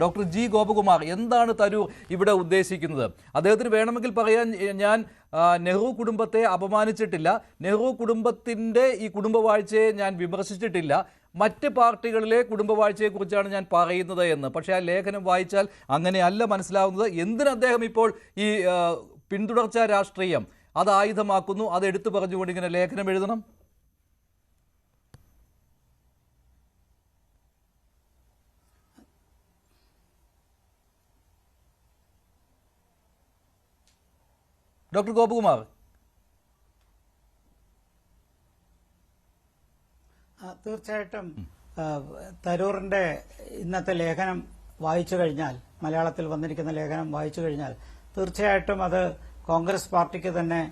Doctor G Gopakumar എന്താണ് തരൂർ ഇവിടെ ഉദ്ദേശിക്കുന്നത്? അദ്ദേഹത്തിന് വേണമെങ്കിൽ പറയാൻ ഞാൻ നെഹ്റു കുടുംബത്തെ അപമാനിച്ചിട്ടില്ല, നെഹ്റു കുടുംബത്തിൻ്റെ ഈ കുടുംബവാഴ്ചയെ ഞാൻ വിമർശിച്ചിട്ടില്ല, മറ്റ് പാർട്ടികളിലെ കുടുംബവാഴ്ചയെക്കുറിച്ചാണ് ഞാൻ പറയുന്നത് എന്ന്. പക്ഷേ ആ ലേഖനം വായിച്ചാൽ അങ്ങനെയല്ല മനസ്സിലാവുന്നത്. എന്തിന് അദ്ദേഹം ഇപ്പോൾ ഈ പിന്തുടർച്ചാ രാഷ്ട്രീയം അത് ആയുധമാക്കുന്നു, അത് എടുത്തു പറഞ്ഞുകൊണ്ട് ഇങ്ങനെ ലേഖനം എഴുതണം? ഡോക്ടർ ഗോപകുമാർ. തീർച്ചയായിട്ടും തരൂറിന്റെ ഇന്നത്തെ ലേഖനം വായിച്ചു കഴിഞ്ഞാൽ, മലയാളത്തിൽ വന്നിരിക്കുന്ന ലേഖനം വായിച്ചു കഴിഞ്ഞാൽ തീർച്ചയായിട്ടും അത് കോൺഗ്രസ് പാർട്ടിക്ക് തന്നെ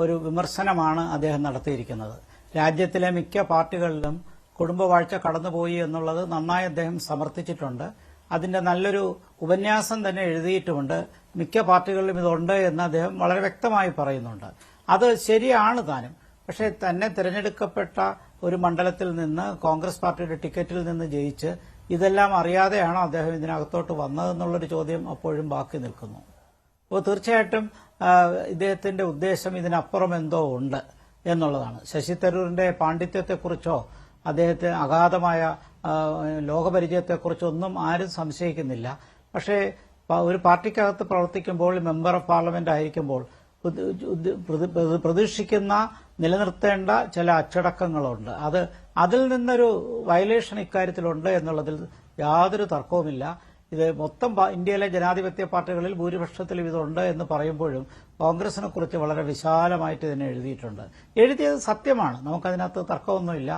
ഒരു വിമർശനമാണ് അദ്ദേഹം നടത്തിയിരിക്കുന്നത്. രാജ്യത്തിലെ മിക്ക പാർട്ടികളിലും കുടുംബവാഴ്ച കടന്നുപോയി എന്നുള്ളത് നന്നായി അദ്ദേഹം സമർത്ഥിച്ചിട്ടുണ്ട്. അതിന്റെ നല്ലൊരു ഉപന്യാസം തന്നെ എഴുതിയിട്ടുമുണ്ട്. മിക്ക പാർട്ടികളിലും ഇതുണ്ട് എന്ന് അദ്ദേഹം വളരെ വ്യക്തമായി പറയുന്നുണ്ട്. അത് ശരിയാണ് താനും. പക്ഷേ തന്നെ തിരഞ്ഞെടുക്കപ്പെട്ട ഒരു മണ്ഡലത്തിൽ നിന്ന്, കോൺഗ്രസ് പാർട്ടിയുടെ ടിക്കറ്റിൽ നിന്ന് ജയിച്ച് ഇതെല്ലാം അറിയാതെയാണോ അദ്ദേഹം ഇതിനകത്തോട്ട് വന്നതെന്നുള്ളൊരു ചോദ്യം അപ്പോഴും ബാക്കി നിൽക്കുന്നു. അപ്പോൾ തീർച്ചയായിട്ടും ഇദ്ദേഹത്തിന്റെ ഉദ്ദേശം ഇതിനപ്പുറം എന്തോ ഉണ്ട് എന്നുള്ളതാണ്. ശശി തരൂരിന്റെ പാണ്ഡിത്യത്തെക്കുറിച്ചോ അദ്ദേഹത്തെ അഗാധമായ ലോകപരിചയത്തെക്കുറിച്ചൊന്നും ആരും സംശയിക്കുന്നില്ല. പക്ഷേ ഒരു പാർട്ടിക്കകത്ത് പ്രവർത്തിക്കുമ്പോൾ, മെമ്പർ ഓഫ് പാർലമെന്റ് ആയിരിക്കുമ്പോൾ പ്രതീക്ഷിക്കുന്ന നിലനിർത്തേണ്ട ചില അച്ചടക്കങ്ങളുണ്ട്. അതിൽ നിന്നൊരു വയലേഷൻ ഇക്കാര്യത്തിലുണ്ട് എന്നുള്ളതിൽ യാതൊരു തർക്കവുമില്ല. ഇത് മൊത്തം ഇന്ത്യയിലെ ജനാധിപത്യ പാർട്ടികളിൽ ഭൂരിപക്ഷത്തിലും ഇതുണ്ട് എന്ന് പറയുമ്പോഴും കോൺഗ്രസിനെ കുറിച്ച് വളരെ വിശാലമായിട്ട് ഇതിനെ എഴുതിയിട്ടുണ്ട്. എഴുതിയത് സത്യമാണ്, നമുക്കതിനകത്ത് തർക്കമൊന്നുമില്ല.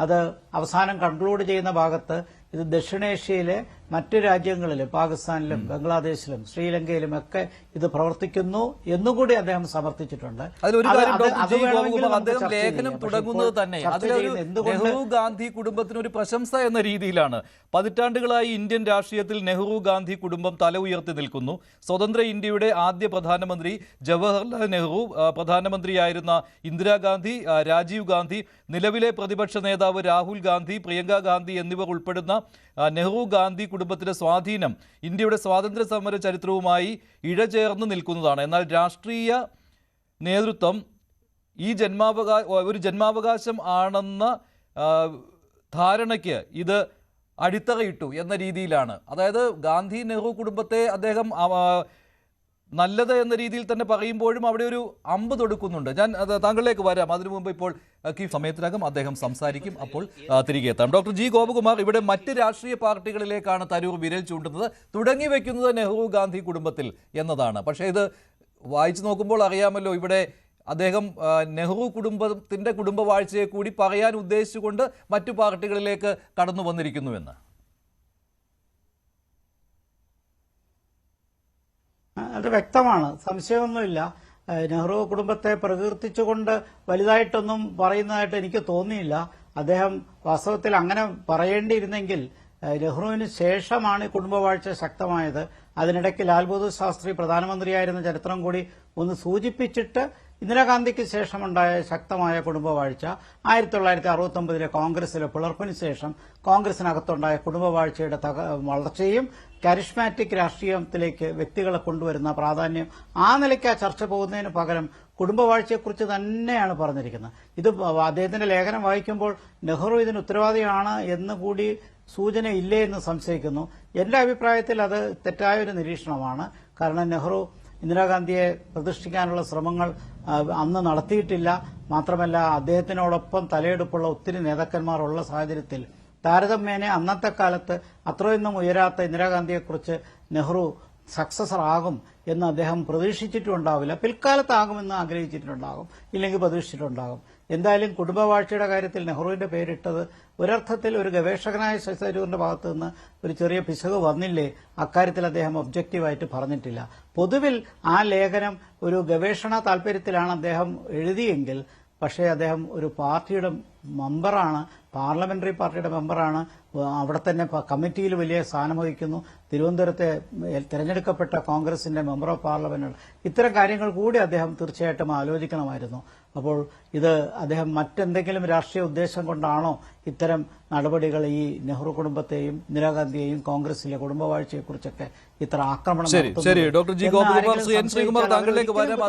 അത് അവസാനം കൺക്ലൂഡ് ചെയ്യുന്ന ഭാഗത്ത് ഇത് ദക്ഷിണേഷ്യയിലെ മറ്റു രാജ്യങ്ങളിലും, പാകിസ്ഥാനിലും ബംഗ്ലാദേശിലും ശ്രീലങ്കയിലും ഒക്കെ ഇത് പ്രവർത്തിക്കുന്നു എന്നുകൂടി അദ്ദേഹം സമർത്ഥിച്ചിട്ടുണ്ട്. ലേഖനം തുടങ്ങുന്നത് തന്നെ നെഹ്റു ഗാന്ധി കുടുംബത്തിനൊരു പ്രശംസ എന്ന രീതിയിലാണ്. പതിറ്റാണ്ടുകളായി ഇന്ത്യൻ രാഷ്ട്രീയത്തിൽ നെഹ്റു ഗാന്ധി കുടുംബം തല ഉയർത്തി നിൽക്കുന്നു. സ്വതന്ത്ര ഇന്ത്യയുടെ ആദ്യ പ്രധാനമന്ത്രി ജവഹർലാൽ നെഹ്റു, പ്രധാനമന്ത്രിയായിരുന്ന ഇന്ദിരാഗാന്ധി, രാജീവ് ഗാന്ധി, നിലവിലെ പ്രതിപക്ഷ നേതാവ് രാഹുൽ ഗാന്ധി, പ്രിയങ്ക ഗാന്ധി എന്നിവർ ഉൾപ്പെടുന്ന നെഹ്റു ഗാന്ധി കുടുംബത്തിന്റെ സ്വാധീനം ഇന്ത്യയുടെ സ്വാതന്ത്ര്യ സമര ചരിത്രവുമായി ഇഴചേർന്ന് നിൽക്കുന്നതാണ്. എന്നാൽ രാഷ്ട്രീയ നേതൃത്വം ഈ ഒരു ജന്മാവകാശം ആണെന്ന ധാരണയ്ക്ക് ഇത് അടിത്തറയിട്ടു എന്ന രീതിയിലാണ്. അതായത് ഗാന്ധി നെഹ്റു കുടുംബത്തെ അദ്ദേഹം നല്ലത് എന്ന രീതിയിൽ തന്നെ പറയുമ്പോഴും അവിടെ ഒരു അമ്പ് തൊടുക്കുന്നുണ്ട്. ഞാൻ താങ്കളിലേക്ക് വരാം. അതിനു മുമ്പ് ഇപ്പോൾ സമയത്തിനകം അദ്ദേഹം സംസാരിക്കും. അപ്പോൾ തിരികെ എത്താം. ഡോക്ടർ ജി ഗോപകുമാർ, ഇവിടെ മറ്റ് രാഷ്ട്രീയ പാർട്ടികളിലേക്കാണ് തരൂർ വിരൽ ചൂണ്ടുന്നത്. തുടങ്ങി വെക്കുന്നത് നെഹ്റു ഗാന്ധി കുടുംബത്തിൽ എന്നതാണ്. പക്ഷേ ഇത് വായിച്ചു നോക്കുമ്പോൾ അറിയാമല്ലോ, ഇവിടെ അദ്ദേഹം നെഹ്റു കുടുംബത്തിന്റെ കുടുംബവാഴ്ചയെ കൂടി പറയാൻ ഉദ്ദേശിച്ചുകൊണ്ട് മറ്റു പാർട്ടികളിലേക്ക് കടന്നു വന്നിരിക്കുന്നുവെന്ന്. അത് വ്യക്തമാണ്, സംശയമൊന്നുമില്ല. നെഹ്റു കുടുംബത്തെ പ്രകീർത്തിച്ചുകൊണ്ട് വലുതായിട്ടൊന്നും പറയുന്നതായിട്ട് എനിക്ക് തോന്നിയില്ല. അദ്ദേഹം വാസ്തവത്തിൽ അങ്ങനെ പറയേണ്ടിയിരുന്നെങ്കിൽ നെഹ്റുവിന് ശേഷമാണ് കുടുംബവാഴ്ച ശക്തമായത്. അതിനിടയ്ക്ക് ലാൽ ബഹദൂർ ശാസ്ത്രി പ്രധാനമന്ത്രിയായിരുന്ന ചരിത്രം കൂടി ഒന്ന് സൂചിപ്പിച്ചിട്ട് ഇന്ദിരാഗാന്ധിക്ക് ശേഷമുണ്ടായ ശക്തമായ കുടുംബവാഴ്ച 1969 കോൺഗ്രസിലെ പിളർപ്പിന് ശേഷം കോൺഗ്രസിനകത്തുണ്ടായ കുടുംബവാഴ്ചയുടെ വളർച്ചയും കരിഷ്മാറ്റിക് രാഷ്ട്രീയത്തിലേക്ക് വ്യക്തികളെ കൊണ്ടുവരുന്ന പ്രാധാന്യം, ആ നിലയ്ക്ക് ആ ചർച്ച പോകുന്നതിന് പകരം കുടുംബവാഴ്ചയെക്കുറിച്ച് തന്നെയാണ് പറഞ്ഞിരിക്കുന്നത്. ഇത് അദ്ദേഹത്തിന്റെ ലേഖനം വായിക്കുമ്പോൾ നെഹ്റു ഇതിന് ഉത്തരവാദിയാണ് എന്ന് കൂടി സൂചന ഇല്ലേ എന്ന് സംശയിക്കുന്നു. എന്റെ അഭിപ്രായത്തിൽ അത് തെറ്റായൊരു നിരീക്ഷണമാണ്. കാരണം നെഹ്റു ഇന്ദിരാഗാന്ധിയെ പ്രതിഷ്ഠിക്കാനുള്ള ശ്രമങ്ങൾ അന്ന് നടത്തിയിട്ടില്ല. മാത്രമല്ല, അദ്ദേഹത്തിനോടൊപ്പം തലയെടുപ്പുള്ള ഒത്തിരി നേതാക്കന്മാരുള്ള സാഹചര്യത്തിൽ താരതമ്യേന അന്നത്തെ കാലത്ത് അത്രയൊന്നും ഉയരാത്ത ഇന്ദിരാഗാന്ധിയെക്കുറിച്ച് നെഹ്റു സക്സസർ ആകും എന്ന് അദ്ദേഹം പ്രതീക്ഷിച്ചിട്ടുണ്ടാവില്ല. പിൽക്കാലത്താകുമെന്ന് ആഗ്രഹിച്ചിട്ടുണ്ടാകും, ഇല്ലെങ്കിൽ പ്രതീക്ഷിച്ചിട്ടുണ്ടാകും. എന്തായാലും കുടുംബവാഴ്ചയുടെ കാര്യത്തിൽ നെഹ്റുവിന്റെ പേരിട്ടത് ഒരർത്ഥത്തിൽ ഒരു ഗവേഷകനായ ശശി തരൂരിന്റെ ഭാഗത്തു നിന്ന് ഒരു ചെറിയ പിശക് വന്നില്ലേ, അക്കാര്യത്തിൽ അദ്ദേഹം ഒബ്ജക്റ്റീവായിട്ട് പറഞ്ഞിട്ടില്ല. പൊതുവിൽ ആ ലേഖനം ഒരു ഗവേഷണ താൽപര്യത്തിലാണ് അദ്ദേഹം എഴുതിയെങ്കിൽ പക്ഷേ അദ്ദേഹം ഒരു പാർട്ടിയുടെ മെമ്പറാണ്, പാർലമെന്ററി പാർട്ടിയുടെ മെമ്പറാണ്, അവിടെ തന്നെ കമ്മിറ്റിയിൽ വലിയ സ്ഥാനം വഹിക്കുന്നു, തിരുവനന്തപുരത്തെ തെരഞ്ഞെടുക്കപ്പെട്ട കോൺഗ്രസിന്റെ മെമ്പർ ഓഫ് പാർലമെന്റ്. ഇത്തരം കാര്യങ്ങൾ കൂടി അദ്ദേഹം തീർച്ചയായിട്ടും ആലോചിക്കണമായിരുന്നു. അപ്പോൾ ഇത് അദ്ദേഹം മറ്റെന്തെങ്കിലും രാഷ്ട്രീയ ഉദ്ദേശം കൊണ്ടാണോ ഇത്തരം നടപടികൾ ഈ നെഹ്റു കുടുംബത്തെയും ഇന്ദിരാഗാന്ധിയെയും കോൺഗ്രസിലെ കുടുംബവാഴ്ചയെക്കുറിച്ചൊക്കെ ഇത്ര ആക്രമണം ശരി doctor G Gopakumar, Shri N Sreekumar താങ്കളിലേക്ക് വരാം.